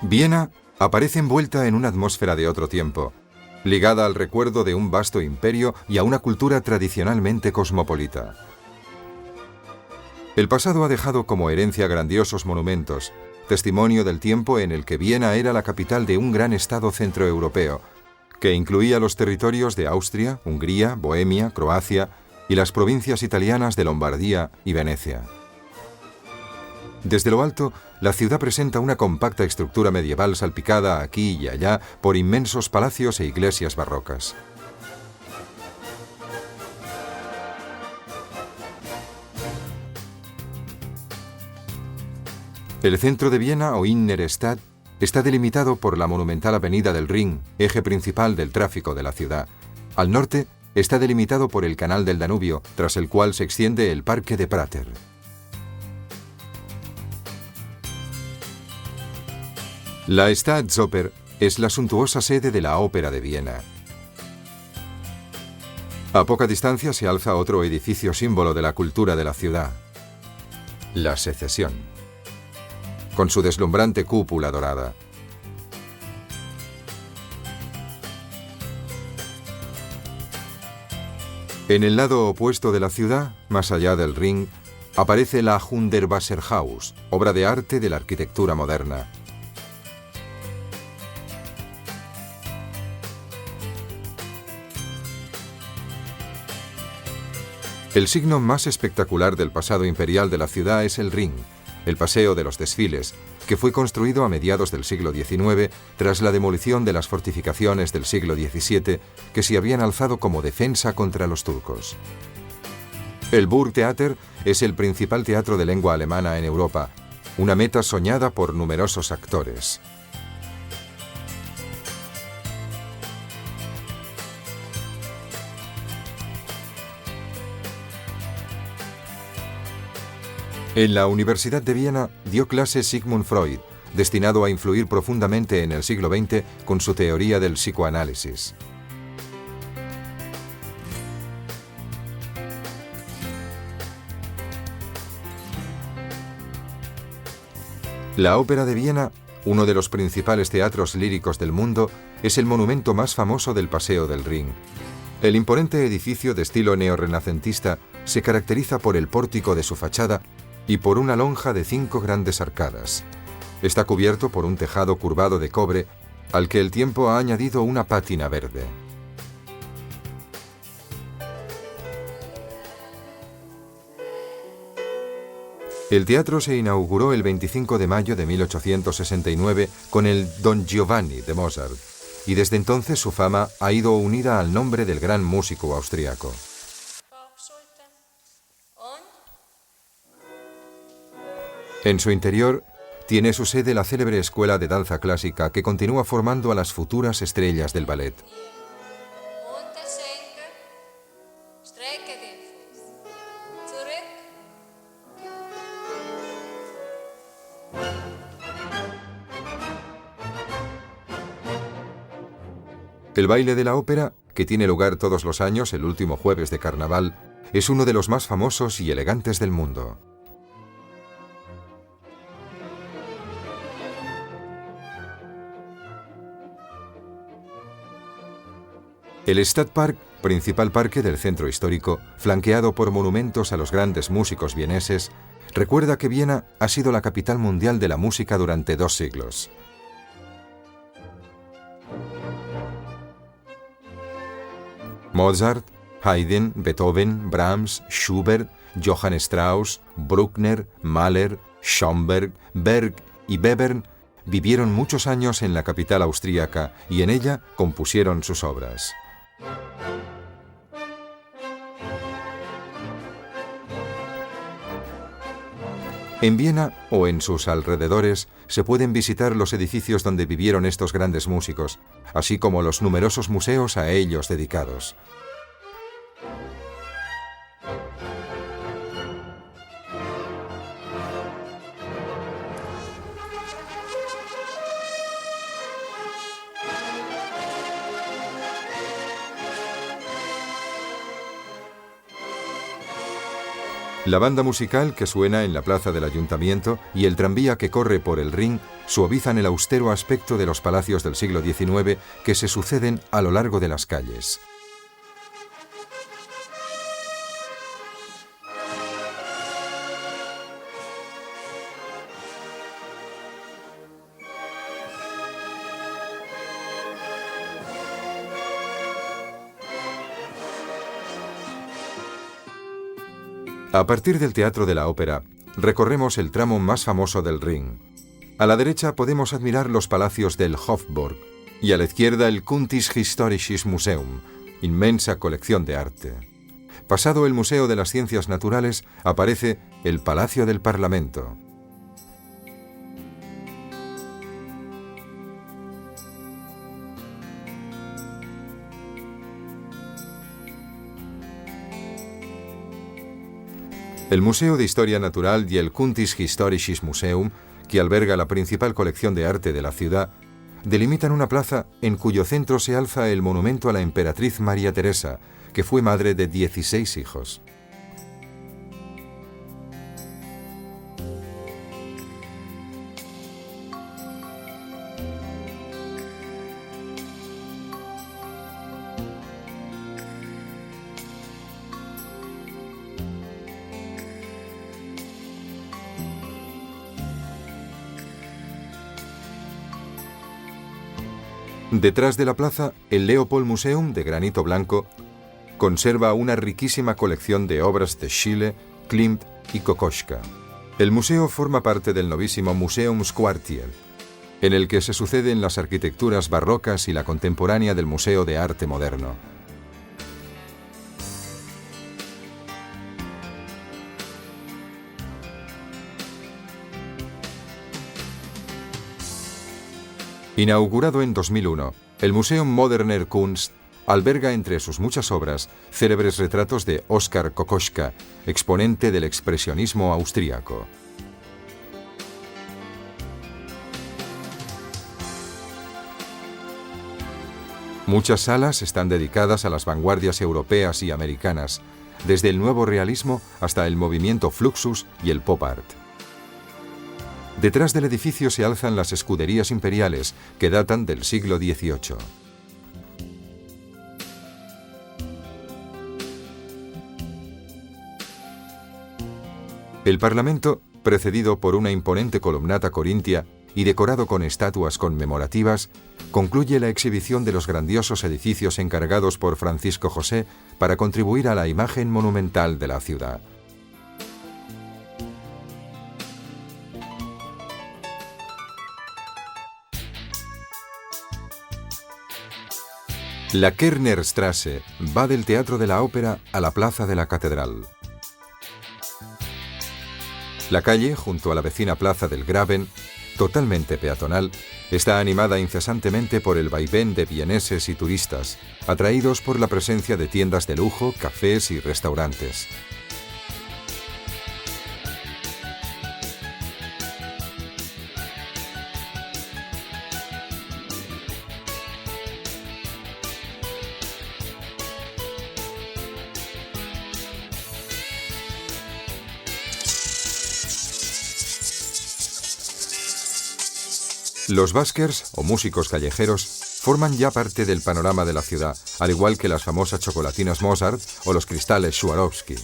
Viena aparece envuelta en una atmósfera de otro tiempo, ligada al recuerdo de un vasto imperio y a una cultura tradicionalmente cosmopolita. El pasado ha dejado como herencia grandiosos monumentos, testimonio del tiempo en el que Viena era la capital de un gran estado centroeuropeo, que incluía los territorios de Austria, Hungría, Bohemia, Croacia y las provincias italianas de Lombardía y Venecia. Desde lo alto, la ciudad presenta una compacta estructura medieval salpicada aquí y allá por inmensos palacios e iglesias barrocas. El centro de Viena, o Innere-Stadt, está delimitado por la monumental avenida del Rin, eje principal del tráfico de la ciudad. Al norte, está delimitado por el canal del Danubio, tras el cual se extiende el Parque de Prater. La Staatsoper es la suntuosa sede de la Ópera de Viena. A poca distancia se alza otro edificio símbolo de la cultura de la ciudad, la Secesión, con su deslumbrante cúpula dorada. En el lado opuesto de la ciudad, más allá del Ring, aparece la Hundertwasserhaus, obra de arte de la arquitectura moderna. El signo más espectacular del pasado imperial de la ciudad es el Ring, el paseo de los desfiles, que fue construido a mediados del siglo XIX tras la demolición de las fortificaciones del siglo XVII que se habían alzado como defensa contra los turcos. El Burgtheater es el principal teatro de lengua alemana en Europa, una meta soñada por numerosos actores. En la Universidad de Viena dio clases Sigmund Freud, destinado a influir profundamente en el siglo XX con su teoría del psicoanálisis. La Ópera de Viena, uno de los principales teatros líricos del mundo, es el monumento más famoso del Paseo del Ring. El imponente edificio de estilo neorrenacentista se caracteriza por el pórtico de su fachada y por una lonja de 5 grandes arcadas. Está cubierto por un tejado curvado de cobre, al que el tiempo ha añadido una pátina verde. El teatro se inauguró el 25 de mayo de 1869 con el Don Giovanni de Mozart, y desde entonces su fama ha ido unida al nombre del gran músico austriaco. En su interior tiene su sede la célebre escuela de danza clásica que continúa formando a las futuras estrellas del ballet. El baile de la ópera, que tiene lugar todos los años el último jueves de carnaval, es uno de los más famosos y elegantes del mundo. El Stadtpark, principal parque del centro histórico, flanqueado por monumentos a los grandes músicos vieneses, recuerda que Viena ha sido la capital mundial de la música durante 2 siglos. Mozart, Haydn, Beethoven, Brahms, Schubert, Johann Strauss, Bruckner, Mahler, Schönberg, Berg y Webern vivieron muchos años en la capital austríaca y en ella compusieron sus obras. En Viena o en sus alrededores se pueden visitar los edificios donde vivieron estos grandes músicos, así como los numerosos museos a ellos dedicados. La banda musical que suena en la plaza del ayuntamiento y el tranvía que corre por el Ring suavizan el austero aspecto de los palacios del siglo XIX que se suceden a lo largo de las calles. A partir del Teatro de la Ópera, recorremos el tramo más famoso del Ring. A la derecha podemos admirar los palacios del Hofburg y a la izquierda el Kunsthistorisches Museum, inmensa colección de arte. Pasado el Museo de las Ciencias Naturales, aparece el Palacio del Parlamento. El Museo de Historia Natural y el Kunsthistorisches Museum, que alberga la principal colección de arte de la ciudad, delimitan una plaza en cuyo centro se alza el monumento a la emperatriz María Teresa, que fue madre de 16 hijos. Detrás de la plaza, el Leopold Museum, de granito blanco, conserva una riquísima colección de obras de Schiele, Klimt y Kokoschka. El museo forma parte del novísimo Museumsquartier, en el que se suceden las arquitecturas barrocas y la contemporánea del Museo de Arte Moderno. Inaugurado en 2001, el Museum Moderner Kunst alberga entre sus muchas obras célebres retratos de Oskar Kokoschka, exponente del expresionismo austríaco. Muchas salas están dedicadas a las vanguardias europeas y americanas, desde el nuevo realismo hasta el movimiento Fluxus y el pop art. Detrás del edificio se alzan las escuderías imperiales, que datan del siglo XVIII. El Parlamento, precedido por una imponente columnata corintia y decorado con estatuas conmemorativas, concluye la exhibición de los grandiosos edificios encargados por Francisco José para contribuir a la imagen monumental de la ciudad. La Kärrnerstraße va del Teatro de la Ópera a la Plaza de la Catedral. La calle, junto a la vecina Plaza del Graben, totalmente peatonal, está animada incesantemente por el vaivén de vieneses y turistas, atraídos por la presencia de tiendas de lujo, cafés y restaurantes. Los buskers, o músicos callejeros, forman ya parte del panorama de la ciudad, al igual que las famosas chocolatinas Mozart o los cristales Swarovski.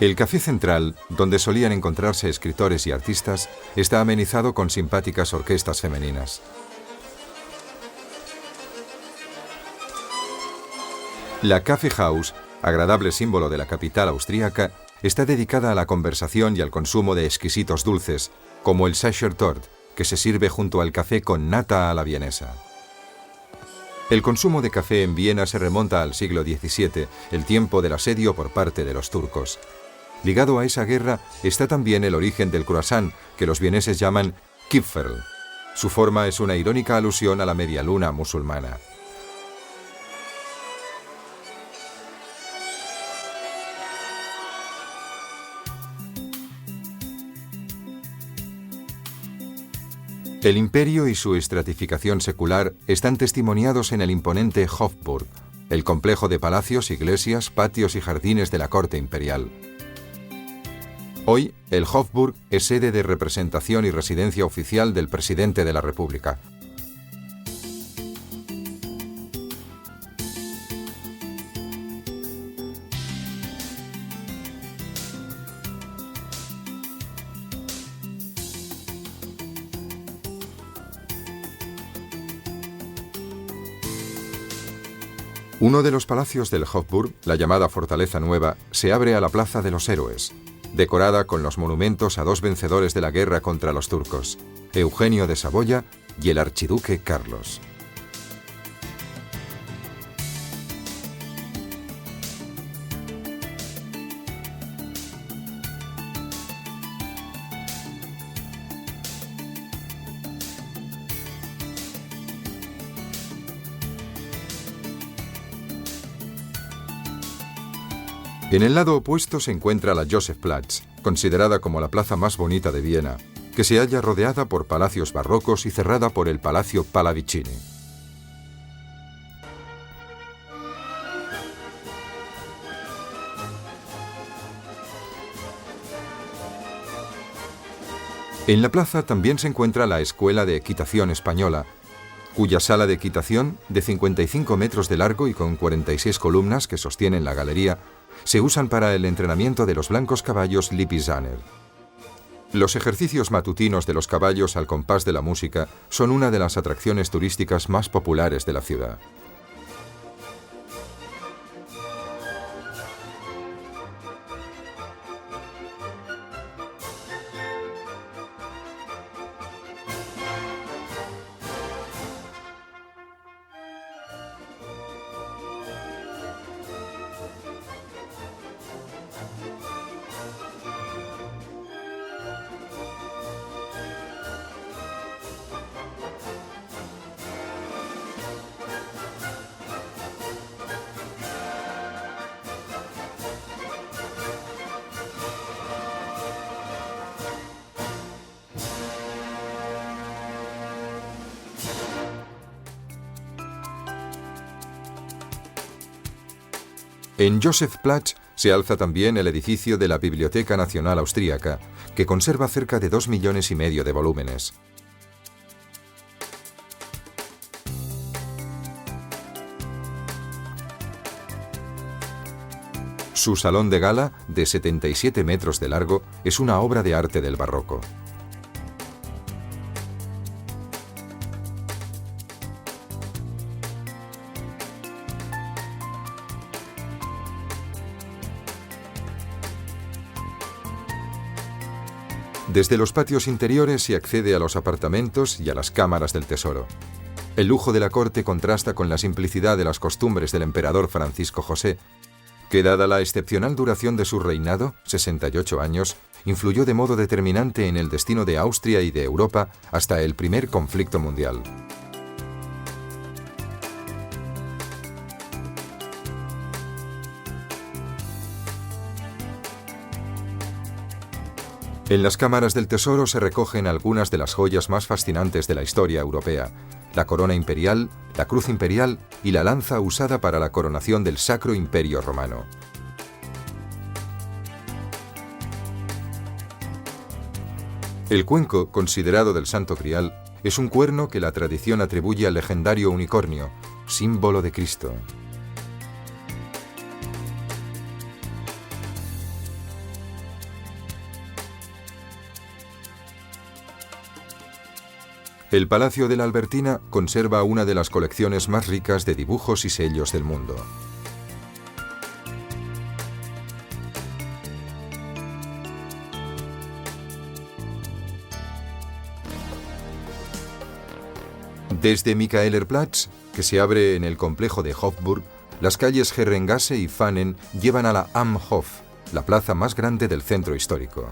El Café Central, donde solían encontrarse escritores y artistas, está amenizado con simpáticas orquestas femeninas. La Kaffeehaus, agradable símbolo de la capital austríaca, está dedicada a la conversación y al consumo de exquisitos dulces, como el Sachertorte, que se sirve junto al café con nata a la vienesa. El consumo de café en Viena se remonta al siglo XVII, el tiempo del asedio por parte de los turcos. Ligado a esa guerra está también el origen del croissant, que los vieneses llaman Kipferl. Su forma es una irónica alusión a la media luna musulmana. El imperio y su estratificación secular están testimoniados en el imponente Hofburg, el complejo de palacios, iglesias, patios y jardines de la corte imperial. Hoy, el Hofburg es sede de representación y residencia oficial del presidente de la República. Uno de los palacios del Hofburg, la llamada Fortaleza Nueva, se abre a la Plaza de los Héroes, decorada con los monumentos a dos vencedores de la guerra contra los turcos, Eugenio de Saboya y el archiduque Carlos. En el lado opuesto se encuentra la Josefplatz, considerada como la plaza más bonita de Viena, que se halla rodeada por palacios barrocos y cerrada por el Palacio Pallavicini. En la plaza también se encuentra la Escuela de Equitación Española, cuya sala de equitación, de 55 metros de largo y con 46 columnas que sostienen la galería, se usan para el entrenamiento de los blancos caballos Lipizzaner. Los ejercicios matutinos de los caballos al compás de la música son una de las atracciones turísticas más populares de la ciudad. En Josefplatz se alza también el edificio de la Biblioteca Nacional Austríaca, que conserva cerca de 2,5 millones de volúmenes. Su salón de gala, de 77 metros de largo, es una obra de arte del barroco. Desde los patios interiores se accede a los apartamentos y a las cámaras del tesoro. El lujo de la corte contrasta con la simplicidad de las costumbres del emperador Francisco José, que dada la excepcional duración de su reinado, 68 años, influyó de modo determinante en el destino de Austria y de Europa hasta el primer conflicto mundial. En las cámaras del tesoro se recogen algunas de las joyas más fascinantes de la historia europea: la corona imperial, la cruz imperial y la lanza usada para la coronación del Sacro Imperio Romano. El cuenco, considerado del Santo Grial, es un cuerno que la tradición atribuye al legendario unicornio, símbolo de Cristo. El Palacio de la Albertina conserva una de las colecciones más ricas de dibujos y sellos del mundo. Desde Michaelerplatz, que se abre en el complejo de Hofburg, las calles Herrengasse y Pfannen llevan a la Am Hof, la plaza más grande del centro histórico.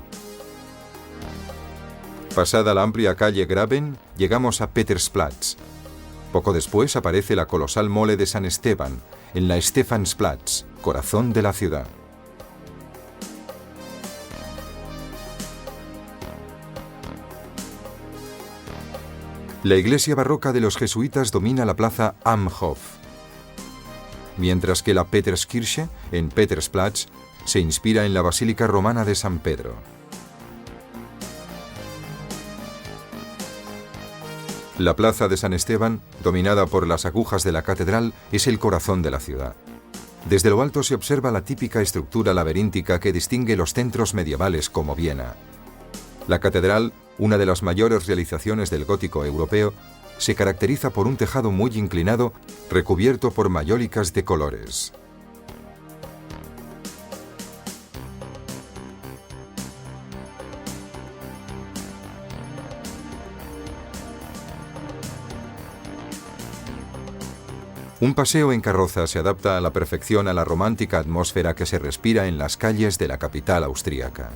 Pasada la amplia calle Graben, llegamos a Petersplatz. Poco después aparece la colosal mole de San Esteban, en la Stephansplatz, corazón de la ciudad. La iglesia barroca de los jesuitas domina la plaza Am Hof, mientras que la Peterskirche, en Petersplatz, se inspira en la basílica romana de San Pedro. La plaza de San Esteban, dominada por las agujas de la catedral, es el corazón de la ciudad. Desde lo alto se observa la típica estructura laberíntica que distingue los centros medievales como Viena. La catedral, una de las mayores realizaciones del gótico europeo, se caracteriza por un tejado muy inclinado recubierto por mayólicas de colores. Un paseo en carroza se adapta a la perfección a la romántica atmósfera que se respira en las calles de la capital austríaca.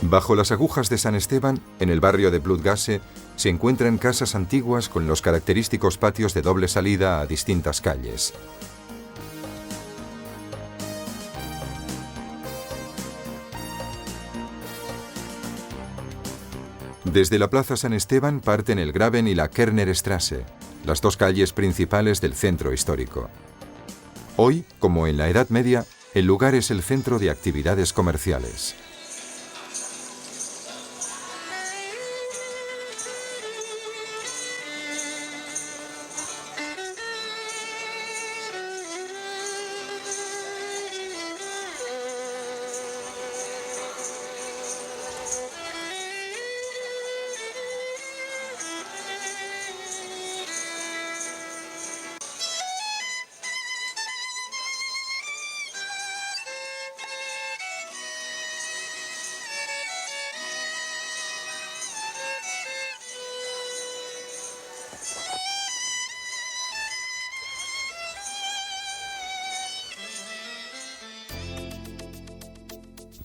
Bajo las agujas de San Esteban, en el barrio de Blutgasse, se encuentran casas antiguas con los característicos patios de doble salida a distintas calles. Desde la plaza San Esteban parten el Graben y la Kernerstraße, las dos calles principales del centro histórico. Hoy, como en la Edad Media, el lugar es el centro de actividades comerciales.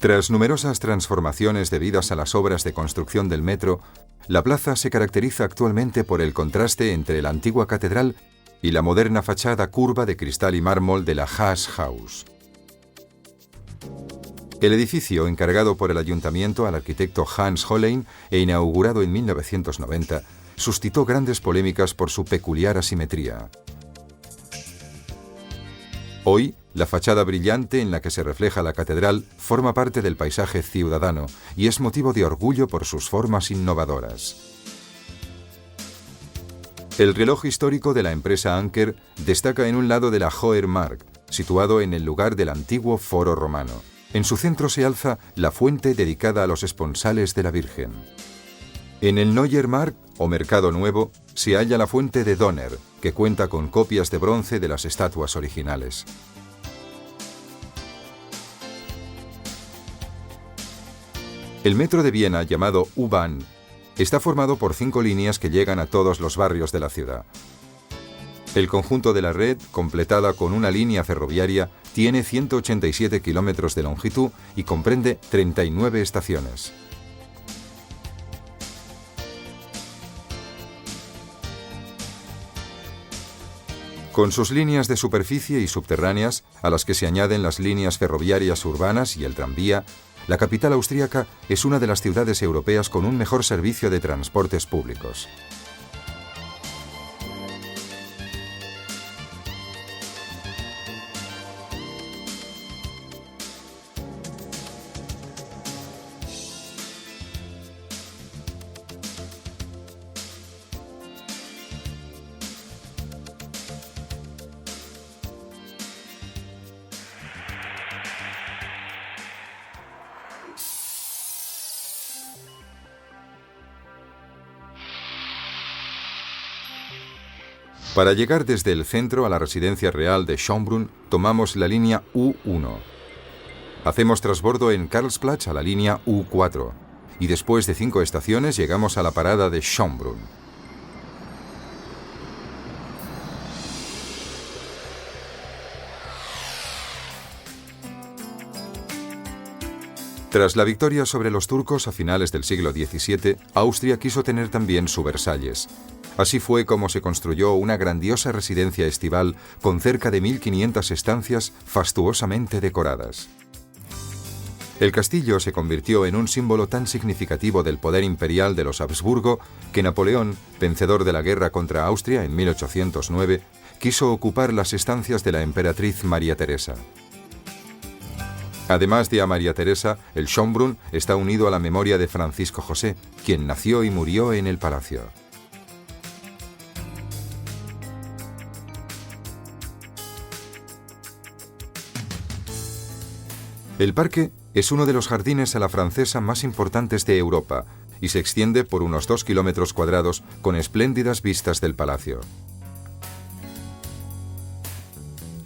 Tras numerosas transformaciones debidas a las obras de construcción del metro, la plaza se caracteriza actualmente por el contraste entre la antigua catedral y la moderna fachada curva de cristal y mármol de la Haas-Haus. El edificio, encargado por el ayuntamiento al arquitecto Hans Hollein e inaugurado en 1990, suscitó grandes polémicas por su peculiar asimetría. Hoy, la fachada brillante en la que se refleja la catedral forma parte del paisaje ciudadano y es motivo de orgullo por sus formas innovadoras. El reloj histórico de la empresa Anker destaca en un lado de la Hoher Markt, situado en el lugar del antiguo foro romano. En su centro se alza la fuente dedicada a los esponsales de la Virgen. En el Neuer Markt, o Mercado Nuevo, se halla la fuente de Donner, que cuenta con copias de bronce de las estatuas originales. El metro de Viena, llamado U-Bahn, está formado por 5 líneas que llegan a todos los barrios de la ciudad. El conjunto de la red, completada con una línea ferroviaria, tiene 187 kilómetros de longitud y comprende 39 estaciones. Con sus líneas de superficie y subterráneas, a las que se añaden las líneas ferroviarias urbanas y el tranvía, la capital austríaca es una de las ciudades europeas con un mejor servicio de transportes públicos. Para llegar desde el centro a la residencia real de Schönbrunn, tomamos la línea U1. Hacemos transbordo en Karlsplatz a la línea U4 y después de 5 estaciones llegamos a la parada de Schönbrunn. Tras la victoria sobre los turcos a finales del siglo XVII, Austria quiso tener también su Versalles. Así fue como se construyó una grandiosa residencia estival con cerca de 1500 estancias fastuosamente decoradas. El castillo se convirtió en un símbolo tan significativo del poder imperial de los Habsburgo que Napoleón, vencedor de la guerra contra Austria en 1809, quiso ocupar las estancias de la emperatriz María Teresa. Además de a María Teresa, el Schönbrunn está unido a la memoria de Francisco José, quien nació y murió en el palacio. El parque es uno de los jardines a la francesa más importantes de Europa y se extiende por unos 2 kilómetros cuadrados con espléndidas vistas del palacio.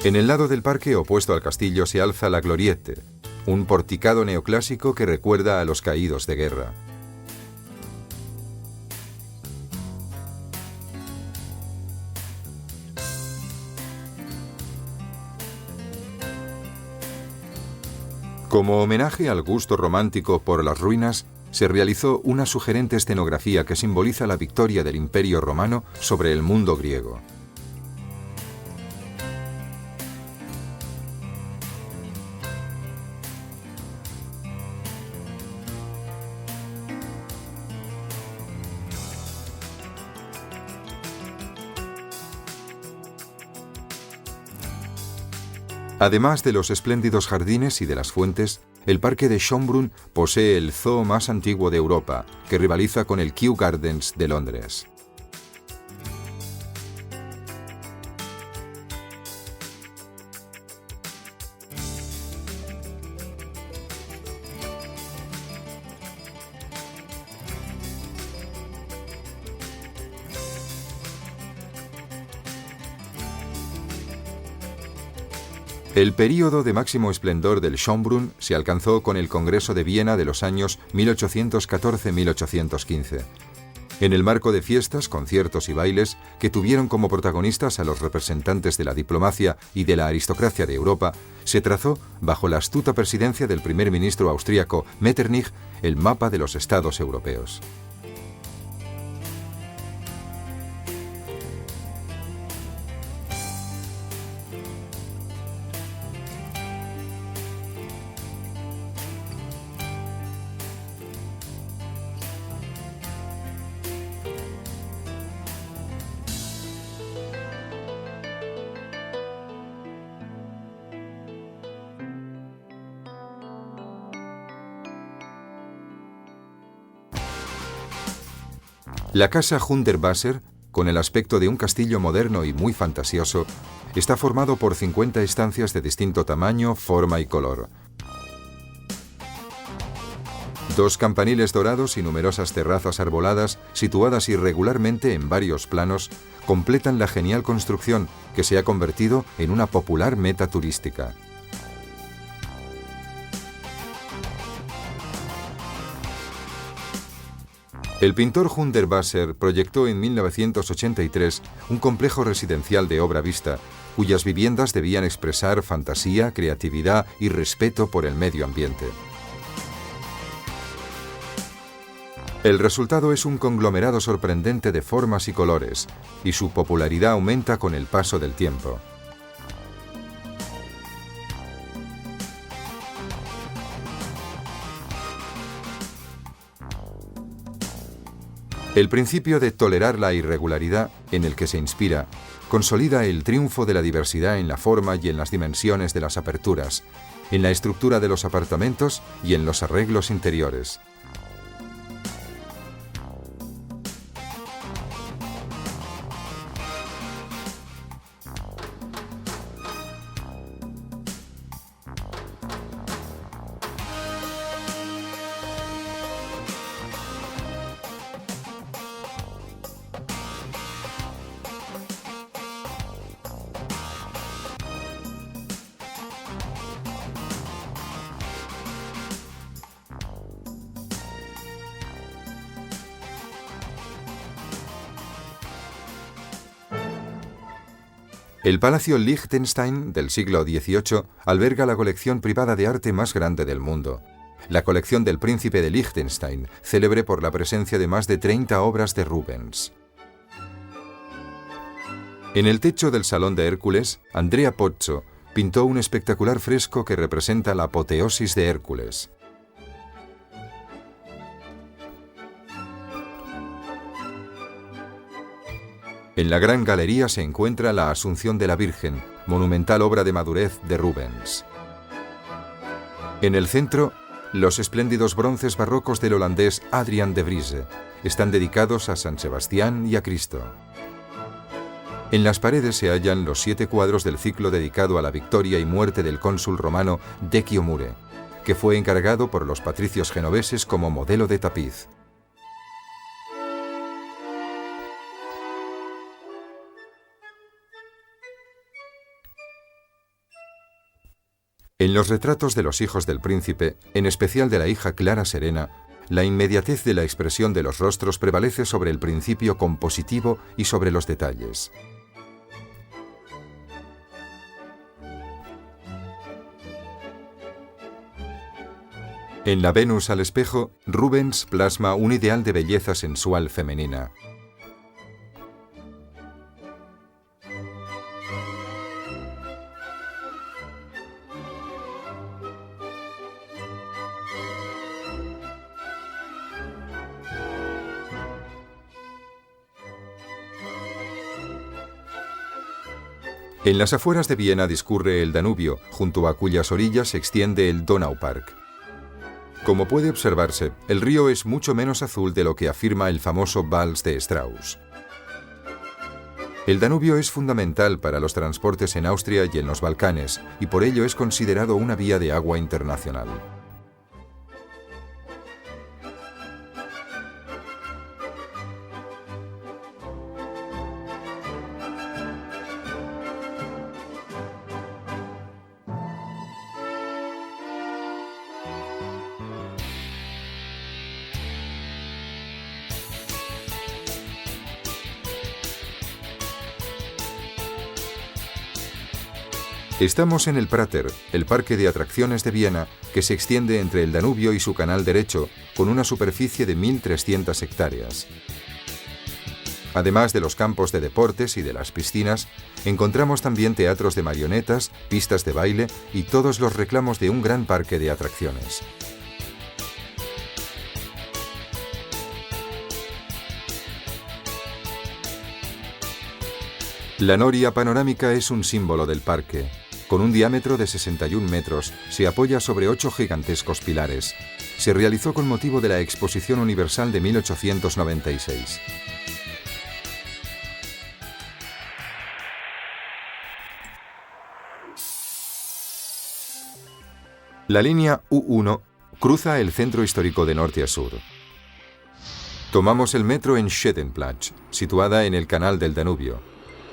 En el lado del parque opuesto al castillo se alza la Gloriette, un porticado neoclásico que recuerda a los caídos de guerra. Como homenaje al gusto romántico por las ruinas, se realizó una sugerente escenografía que simboliza la victoria del Imperio Romano sobre el mundo griego. Además de los espléndidos jardines y de las fuentes, el parque de Schönbrunn posee el zoo más antiguo de Europa, que rivaliza con el Kew Gardens de Londres. El período de máximo esplendor del Schönbrunn se alcanzó con el Congreso de Viena de los años 1814-1815. En el marco de fiestas, conciertos y bailes que tuvieron como protagonistas a los representantes de la diplomacia y de la aristocracia de Europa, se trazó, bajo la astuta presidencia del primer ministro austríaco Metternich, el mapa de los estados europeos. La casa Hundertwasser, con el aspecto de un castillo moderno y muy fantasioso, está formado por 50 estancias de distinto tamaño, forma y color. 2 campaniles dorados y numerosas terrazas arboladas, situadas irregularmente en varios planos, completan la genial construcción que se ha convertido en una popular meta turística. El pintor Hundertwasser proyectó en 1983 un complejo residencial de obra vista, cuyas viviendas debían expresar fantasía, creatividad y respeto por el medio ambiente. El resultado es un conglomerado sorprendente de formas y colores, y su popularidad aumenta con el paso del tiempo. El principio de tolerar la irregularidad, en el que se inspira, consolida el triunfo de la diversidad en la forma y en las dimensiones de las aperturas, en la estructura de los apartamentos y en los arreglos interiores. El Palacio Liechtenstein del siglo XVIII alberga la colección privada de arte más grande del mundo. La colección del Príncipe de Liechtenstein, célebre por la presencia de más de 30 obras de Rubens. En el techo del Salón de Hércules, Andrea Pozzo pintó un espectacular fresco que representa la apoteosis de Hércules. En la Gran Galería se encuentra la Asunción de la Virgen, monumental obra de madurez de Rubens. En el centro, los espléndidos bronces barrocos del holandés Adrian de Vries están dedicados a San Sebastián y a Cristo. En las paredes se hallan los 7 cuadros del ciclo dedicado a la victoria y muerte del cónsul romano Decio Mure, que fue encargado por los patricios genoveses como modelo de tapiz. En los retratos de los hijos del príncipe, en especial de la hija Clara Serena, la inmediatez de la expresión de los rostros prevalece sobre el principio compositivo y sobre los detalles. En la Venus al espejo, Rubens plasma un ideal de belleza sensual femenina. En las afueras de Viena discurre el Danubio, junto a cuyas orillas se extiende el Donaupark. Como puede observarse, el río es mucho menos azul de lo que afirma el famoso Vals de Strauss. El Danubio es fundamental para los transportes en Austria y en los Balcanes, y por ello es considerado una vía de agua internacional. Estamos en el Prater, el parque de atracciones de Viena, que se extiende entre el Danubio y su canal derecho, con una superficie de 1.300 hectáreas. Además de los campos de deportes y de las piscinas, encontramos también teatros de marionetas, pistas de baile y todos los reclamos de un gran parque de atracciones. La noria panorámica es un símbolo del parque. Con un diámetro de 61 metros, se apoya sobre 8 gigantescos pilares. Se realizó con motivo de la Exposición Universal de 1896. La línea U1 cruza el centro histórico de norte a sur. Tomamos el metro en Schödenplatz, situada en el canal del Danubio.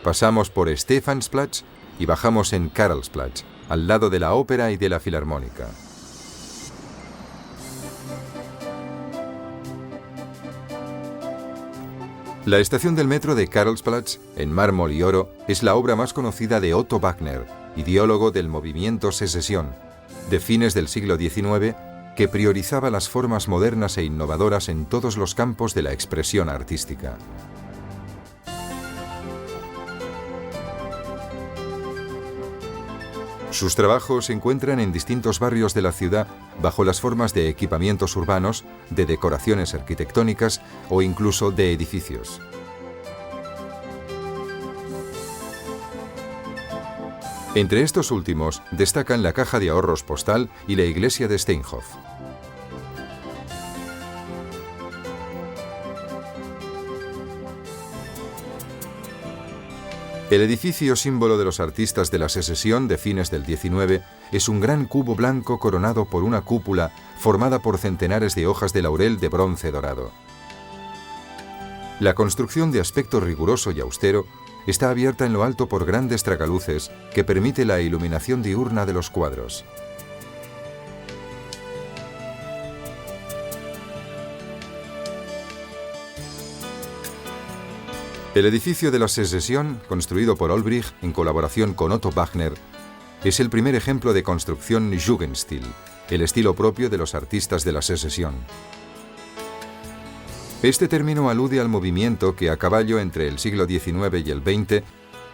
Pasamos por Stephansplatz y bajamos en Karlsplatz, al lado de la ópera y de la filarmónica. La estación del metro de Karlsplatz, en mármol y oro, es la obra más conocida de Otto Wagner, ideólogo del movimiento Secesión, de fines del siglo XIX, que priorizaba las formas modernas e innovadoras en todos los campos de la expresión artística. Sus trabajos se encuentran en distintos barrios de la ciudad bajo las formas de equipamientos urbanos, de decoraciones arquitectónicas o incluso de edificios. Entre estos últimos destacan la Caja de Ahorros Postal y la iglesia de Steinhof. El edificio símbolo de los artistas de la Secesión de fines del XIX es un gran cubo blanco coronado por una cúpula formada por centenares de hojas de laurel de bronce dorado. La construcción, de aspecto riguroso y austero, está abierta en lo alto por grandes tragaluces que permite la iluminación diurna de los cuadros. El edificio de la Secesión, construido por Olbrich en colaboración con Otto Wagner, es el primer ejemplo de construcción Jugendstil, el estilo propio de los artistas de la Secesión. Este término alude al movimiento que, a caballo entre el siglo XIX y el XX,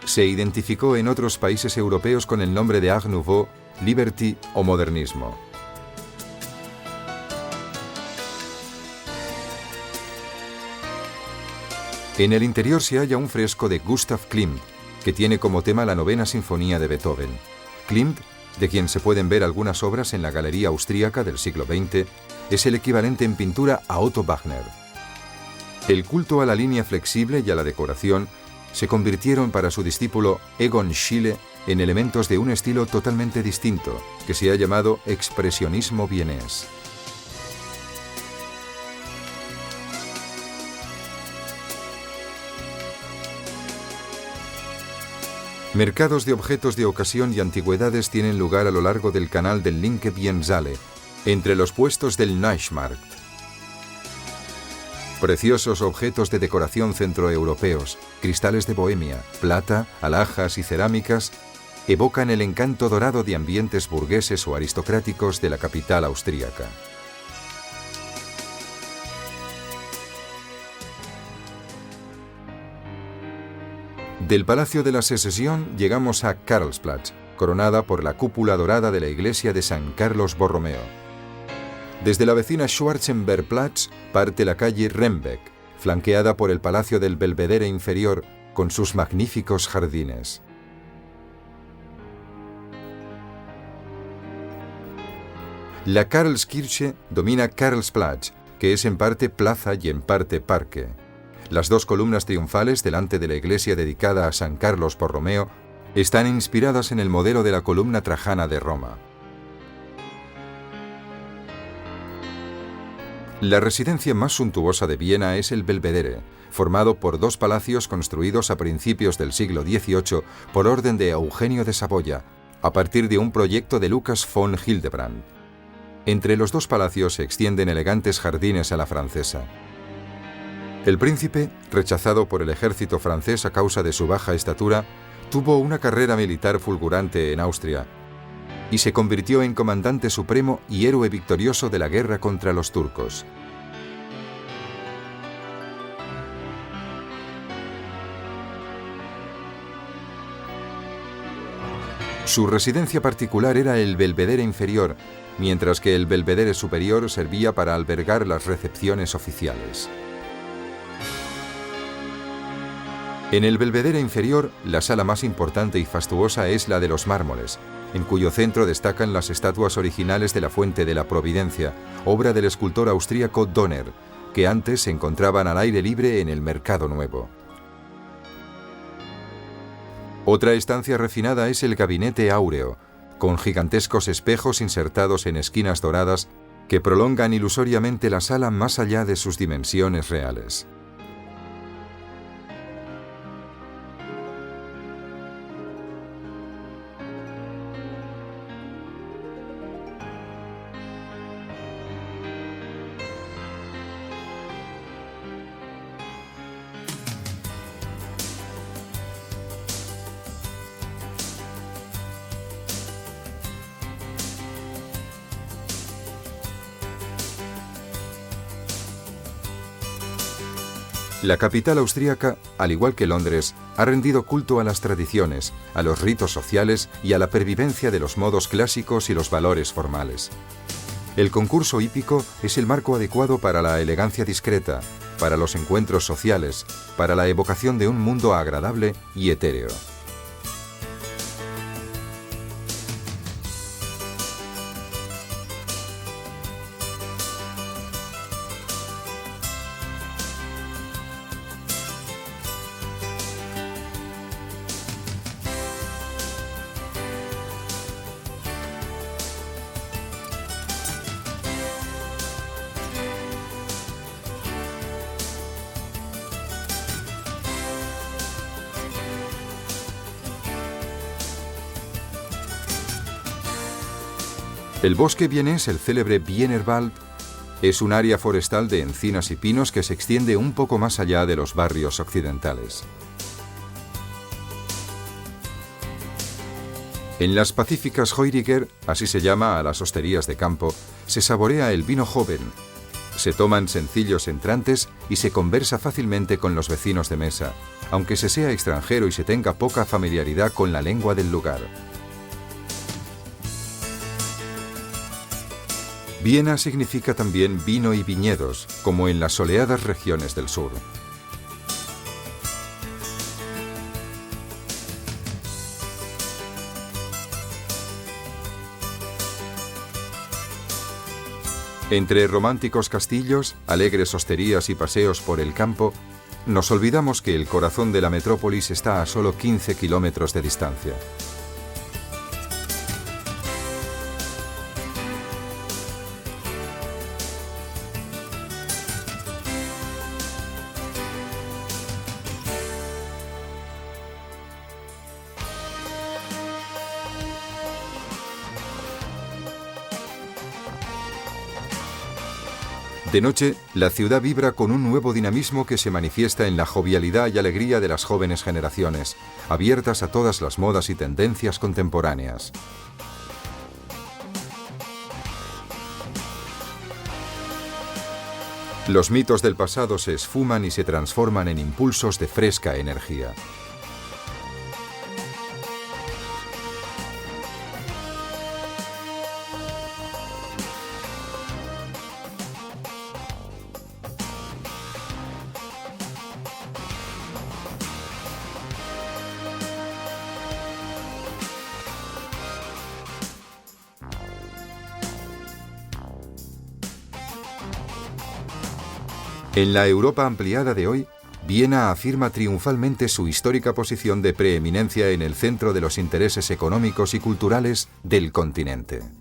se identificó en otros países europeos con el nombre de Art Nouveau, Liberty o Modernismo. En el interior se halla un fresco de Gustav Klimt, que tiene como tema la novena sinfonía de Beethoven. Klimt, de quien se pueden ver algunas obras en la Galería Austríaca del siglo XX, es el equivalente en pintura a Otto Wagner. El culto a la línea flexible y a la decoración se convirtieron para su discípulo Egon Schiele en elementos de un estilo totalmente distinto, que se ha llamado expresionismo vienés. Mercados de objetos de ocasión y antigüedades tienen lugar a lo largo del canal del Linke Biennale, entre los puestos del Naschmarkt. Preciosos objetos de decoración centroeuropeos, cristales de Bohemia, plata, alhajas y cerámicas evocan el encanto dorado de ambientes burgueses o aristocráticos de la capital austríaca. Del Palacio de la Secesión llegamos a Karlsplatz, coronada por la cúpula dorada de la iglesia de San Carlos Borromeo. Desde la vecina Schwarzenbergplatz parte la calle Rembeck, flanqueada por el Palacio del Belvedere Inferior con sus magníficos jardines. La Karlskirche domina Karlsplatz, que es en parte plaza y en parte parque. Las dos columnas triunfales delante de la iglesia dedicada a San Carlos Borromeo están inspiradas en el modelo de la columna trajana de Roma. La residencia más suntuosa de Viena es el Belvedere, formado por dos palacios construidos a principios del siglo XVIII por orden de Eugenio de Saboya, a partir de un proyecto de Lucas von Hildebrand. Entre los dos palacios se extienden elegantes jardines a la francesa. El príncipe, rechazado por el ejército francés a causa de su baja estatura, tuvo una carrera militar fulgurante en Austria y se convirtió en comandante supremo y héroe victorioso de la guerra contra los turcos. Su residencia particular era el Belvedere Inferior, mientras que el Belvedere Superior servía para albergar las recepciones oficiales. En el Belvedere Inferior, la sala más importante y fastuosa es la de los mármoles, en cuyo centro destacan las estatuas originales de la Fuente de la Providencia, obra del escultor austríaco Donner, que antes se encontraban al aire libre en el Mercado Nuevo. Otra estancia refinada es el Gabinete Áureo, con gigantescos espejos insertados en esquinas doradas que prolongan ilusoriamente la sala más allá de sus dimensiones reales. La capital austríaca, al igual que Londres, ha rendido culto a las tradiciones, a los ritos sociales y a la pervivencia de los modos clásicos y los valores formales. El concurso hípico es el marco adecuado para la elegancia discreta, para los encuentros sociales, para la evocación de un mundo agradable y etéreo. El bosque vienés, el célebre Wienerwald, Es un área forestal de encinas y pinos que se extiende un poco más allá de los barrios occidentales. En las pacíficas Heuriger, así se llama a las hosterías de campo, se saborea el vino joven, se toman sencillos entrantes y se conversa fácilmente con los vecinos de mesa, aunque se sea extranjero y se tenga poca familiaridad con la lengua del lugar. Viena significa también vino y viñedos, como en las soleadas regiones del sur. Entre románticos castillos, alegres hosterías y paseos por el campo, nos olvidamos que el corazón de la metrópolis está a solo 15 kilómetros de distancia. De noche, la ciudad vibra con un nuevo dinamismo que se manifiesta en la jovialidad y alegría de las jóvenes generaciones, abiertas a todas las modas y tendencias contemporáneas. Los mitos del pasado se esfuman y se transforman en impulsos de fresca energía. En la Europa ampliada de hoy, Viena afirma triunfalmente su histórica posición de preeminencia en el centro de los intereses económicos y culturales del continente.